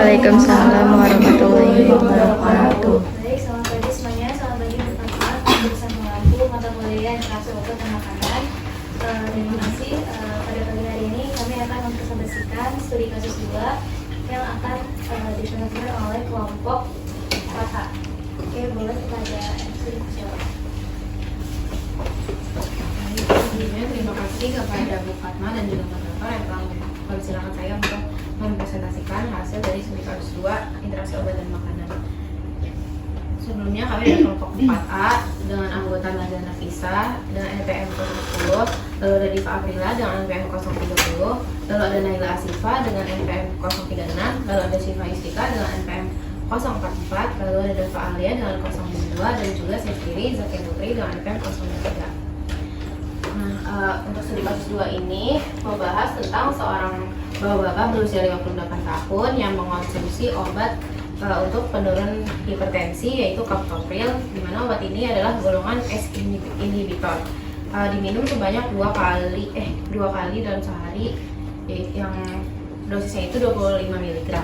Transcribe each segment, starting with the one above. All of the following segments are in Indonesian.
Waalaikumsalam warahmatullahi wabarakatuh. Baik, selamat pagi semuanya. Selamat pagi bermanfaat. Bisa membantu mata kuliah interaksi obat dan makanan. Terima kasih. Pada pagi hari ini kami akan mempresentasikan studi kasus 2 yang akan disampaikan oleh kelompok 4H. Oke, boleh kepada MC siapa? Sebelumnya terima kasih kepada Bu Fatma dan juga moderator yang telah mempersilahkan saya untuk mempresentasikan hasil dari studi kasus 2 interaksi obat dan makanan. Sebelumnya kami ada kelompok 4A dengan anggota Nazar Nafisa dengan NPM 010, lalu ada Diva Aprila dengan NPM 030, lalu ada Naila Asifa dengan NPM 036, lalu ada Syifa Istika dengan NPM 044, lalu ada Dava Alia dengan 002, dan juga Sefiri Zakia Putri dengan NPM 003. Untuk studi kasus 2 ini membahas tentang seorang bapak-bapak berusia 58 tahun yang mengonsumsi obat untuk penurun hipertensi yaitu captopril, di mana obat ini adalah golongan S inhibitor. Diminum sebanyak 2 kali dalam sehari, yang dosisnya itu 25 mg.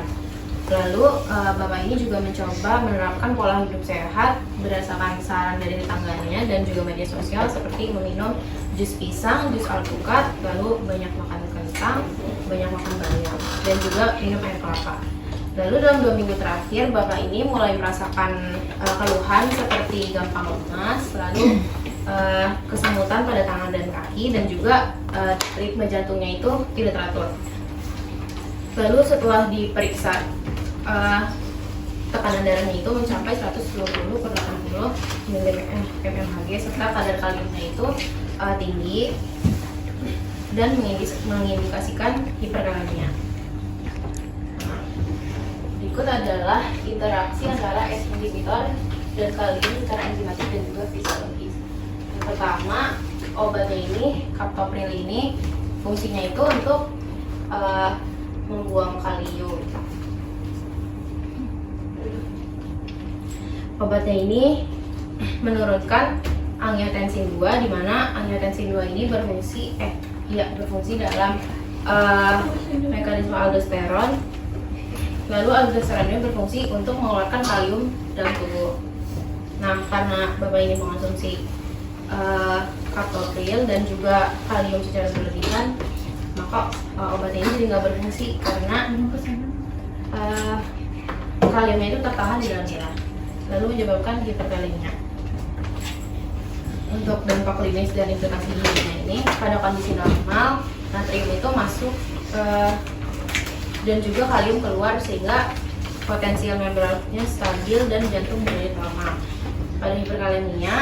Lalu bapak ini juga mencoba menerapkan pola hidup sehat berdasarkan saran dari tetangganya dan juga media sosial, seperti meminum jus pisang, jus alpukat, lalu banyak makan kentang, banyak makan bayam, dan juga minum air kelapa. Lalu dalam 2 minggu terakhir bapak ini mulai merasakan keluhan seperti gampang lemas, lalu kesemutan pada tangan dan kaki, dan juga ritme jantungnya itu tidak teratur. Lalu setelah diperiksa, tekanan darahnya itu mencapai 120/80 mmHg, serta kadar kaliumnya itu tinggi dan mengindikasikan hiperkalemia. Berikut adalah interaksi antara S inhibitor dan kalium secara enzimatik dan juga fisiologis. Yang pertama, obatnya ini, captopril ini, fungsinya itu untuk membuang kalium. Obatnya ini menurunkan angiotensin 2, di mana angiotensin 2 ini berfungsi dalam mekanisme aldosteron. Lalu aldosteron ini berfungsi untuk mengeluarkan kalium dalam tubuh. Nah, karena bapak ini mengonsumsi captopril dan juga kalium secara berlebihan, maka obat ini jadi nggak berfungsi karena kaliumnya itu tertahan di dalam darah, lalu menyebabkan hiperkalemia. Untuk dampak klinis dan implikasi gizinya ini, pada kondisi normal natrium itu masuk dan juga kalium keluar, sehingga potensial membrannya stabil dan jantung menjadi normal. Pada hiperkalemia,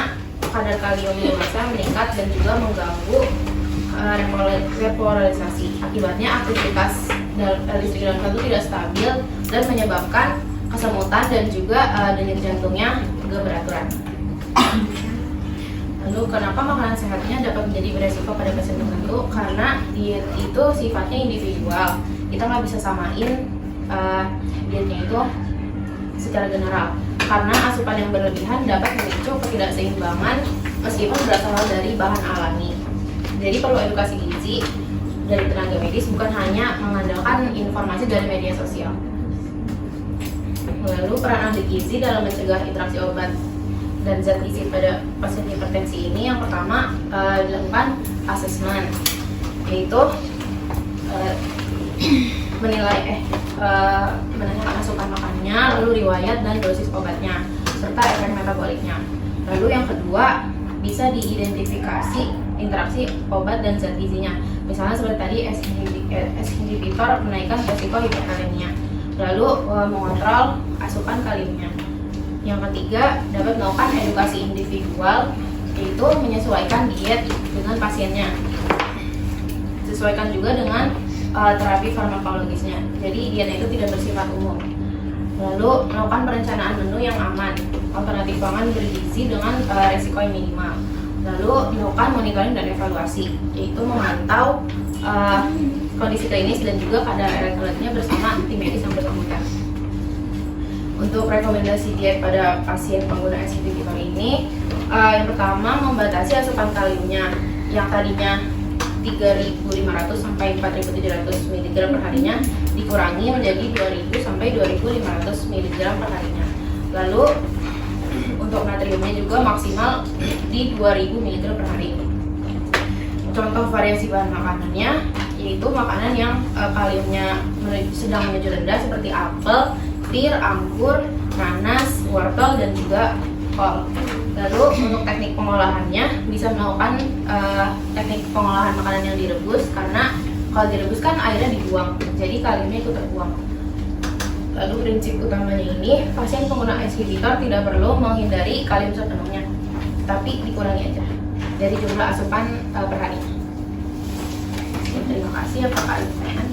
kadar kalium di massa meningkat dan juga mengganggu repolarisasi. Akibatnya aktivitas listrik dalam tubuh tidak stabil dan menyebabkan kesemutan dan juga denyut jantungnya juga beraturan. Lalu kenapa makanan sehatnya dapat menjadi beresiko pada pasien tertentu? Karena diet itu sifatnya individual. Kita nggak bisa samain dietnya itu secara general, karena asupan yang berlebihan dapat memicu ketidakseimbangan meskipun berasal dari bahan alami. Jadi perlu edukasi gizi dari tenaga medis, bukan hanya mengandalkan informasi dari media sosial. Lalu peran ahli gizi dalam mencegah interaksi obat dan zat gizi pada pasien hipertensi ini, yang pertama dilakukan asesmen, yaitu menanyakan asupan makannya, lalu riwayat dan dosis obatnya, serta efek metaboliknya. Lalu yang kedua, bisa diidentifikasi interaksi obat dan zat gizinya. Misalnya seperti tadi S inhibitor menaikkan resiko hiperkalemia. Lalu mengontrol asupan kaliumnya. Yang ketiga, dapat melakukan edukasi individual, yaitu menyesuaikan diet dengan pasiennya. Sesuaikan juga dengan terapi farmakologisnya. Jadi dietnya itu tidak bersifat umum. Lalu melakukan perencanaan menu yang aman, alternatif pangan bergizi dengan resiko yang minimal. Lalu melakukan monitoring dan evaluasi, yaitu memantau kondisi klinis dan juga kadar elektrolitnya bersama tim medis yang bersangkutan. Untuk rekomendasi diet pada pasien pengguna S inhibitor ini, yang pertama membatasi asupan kaliumnya, yang tadinya 3.500 sampai 4.700 mg per harinya dikurangi menjadi 2.000 sampai 2.500 mg per harinya. Lalu untuk natriumnya juga maksimal di 2.000 mg per hari. Contoh variasi bahan makanannya yaitu makanan yang kaliumnya sedang menuju rendah seperti apel, pir, anggur, nanas, wortel, dan juga kol. Lalu untuk teknik pengolahannya bisa melakukan teknik pengolahan makanan yang direbus, karena kalau direbus kan airnya dibuang, jadi kaliumnya itu terbuang. Lalu prinsip utamanya ini, pasien pengguna inhibitor tidak perlu menghindari kalium sepenuhnya, tapi dikurangi aja dari jumlah asupan per hari. Terima kasih. Apakah ada pertanyaan?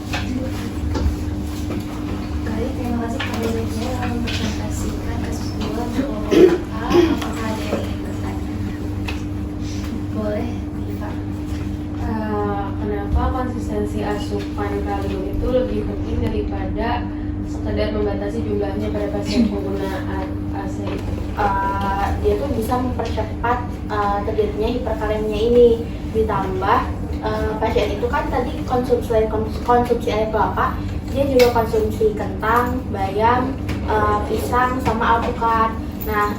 Baik, terima kasih kepada Ibu yang mempresentasikan kasus 2 untuk Bapak. Apakah ada yang ingin bertanya? Boleh, Diva. Kenapa konsistensi asupan kalium itu lebih penting daripada sekedar membatasi jumlahnya pada pasien pengguna AC? Dia tuh bisa mempercepat terjadinya hiperkaleminya ini, ditambah pasien itu kan tadi konsumsi air kelapa, dia juga konsumsi kentang, bayam, pisang, sama alpukat. Nah,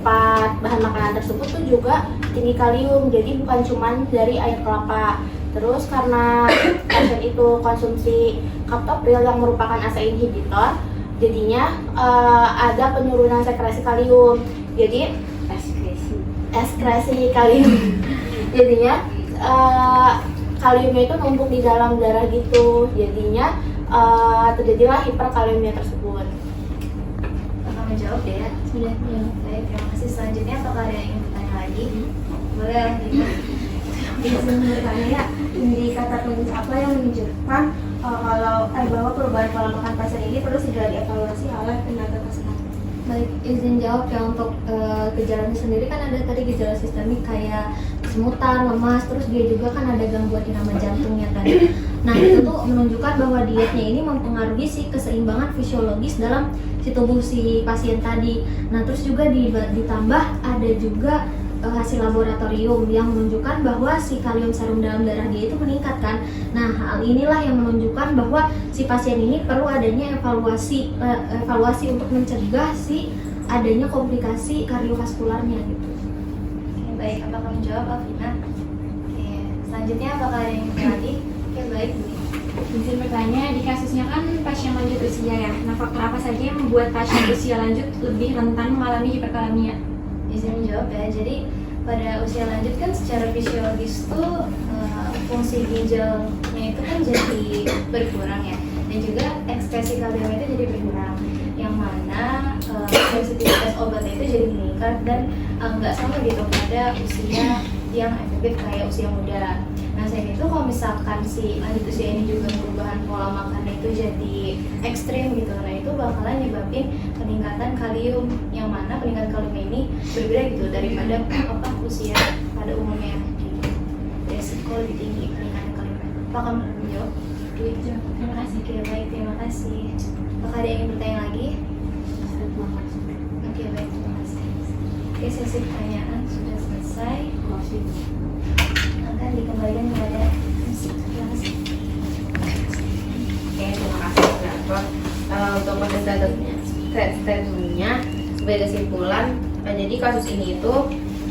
4 bahan makanan tersebut tuh juga tinggi kalium, jadi bukan cuma dari air kelapa. Terus karena pasien itu konsumsi captopril yang merupakan ACE inhibitor, jadinya ada penurunan sekresi kalium. Jadi ekskresi kalium. Jadinya kaliumnya itu numpuk di dalam darah gitu. Jadinya terjadilah hiperkaliumia tersebut. Kakak menjawab deh ya? Sudah. Baik, terima kasih. Selanjutnya apakah ada yang ingin bertanya lagi? Boleh, Diva. Izin bertanya ya, indikator klinis apa yang menunjukkan bahwa perubahan pola makan pasien ini perlu segera dievaluasi oleh tenaga kesehatan? Baik, izin jawab ya. Untuk gejalanya sendiri kan ada tadi gejala sistemik kayak kesemutan, lemas, terus dia juga kan ada gangguan irama jantungnya tadi. Nah, itu tuh menunjukkan bahwa dietnya ini mempengaruhi si keseimbangan fisiologis dalam si tubuh si pasien tadi. Nah, terus juga ditambah ada juga hasil laboratorium yang menunjukkan bahwa si kalium serum dalam darah dia itu meningkat kan. Nah, hal inilah yang menunjukkan bahwa si pasien ini perlu adanya evaluasi untuk mencegah si adanya komplikasi kardiovaskularnya gitu. Oke, baik, apakah menjawab Alvina? Oke, selanjutnya apakah ada yang ingin lagi? Oke, baik, Bu. Izin bertanya, di kasusnya kan pasien lanjut usia ya. Nah, faktor apa saja yang membuat pasien usia lanjut lebih rentan mengalami hiperkalemia? Izin menjawab ya. Jadi pada usia lanjut kan secara fisiologis tuh fungsi ginjalnya itu kan jadi berkurang ya, dan juga ekspresi kalium itu jadi berkurang, yang mana sensitivitas obatnya itu jadi meningkat dan nggak sama gitu pada usia yang efektif kayak usia muda. Nah, selain itu kalau misalkan si lanjut usia ini juga perubahan pola makannya itu jadi ekstrim gitu, nah itu bakalan nyebabin peningkatan kalium, yang mana peningkatan kalium ini berbeda gitu daripada usia pada umumnya. Resiko lebih tinggi peningkatan kalium. Apakah menjawab? Terima kasih. Oke, baik, terima kasih. Apakah ada yang ingin bertanya lagi? Oke, baik, terima kasih. Oke, sesi pertanyaan sudah selesai. Akan dikembalikan kepada terima kasih. Oke, terima kasih Dokter. Untuk proses statusnya sebagai kesimpulan, jadi kasus ini itu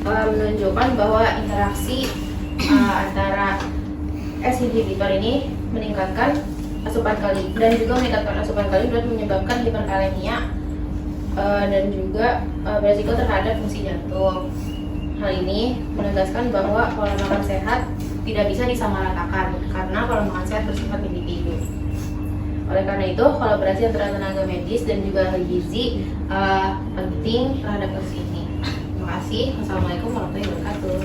menunjukkan bahwa interaksi antara ACE inhibitor ini meningkatkan asupan kalium dan juga meningkatkan asupan kalium dan menyebabkan hiperkalemia dan juga berisiko terhadap fungsi jantung. Hal ini menegaskan bahwa pola makan sehat tidak bisa disamaratakan karena pola makan sehat bersifat individu. Oleh karena itu, kolaborasi antara tenaga medis dan juga ahli gizi penting terhadap kasus ini. Terima kasih. Wassalamualaikum warahmatullahi wabarakatuh.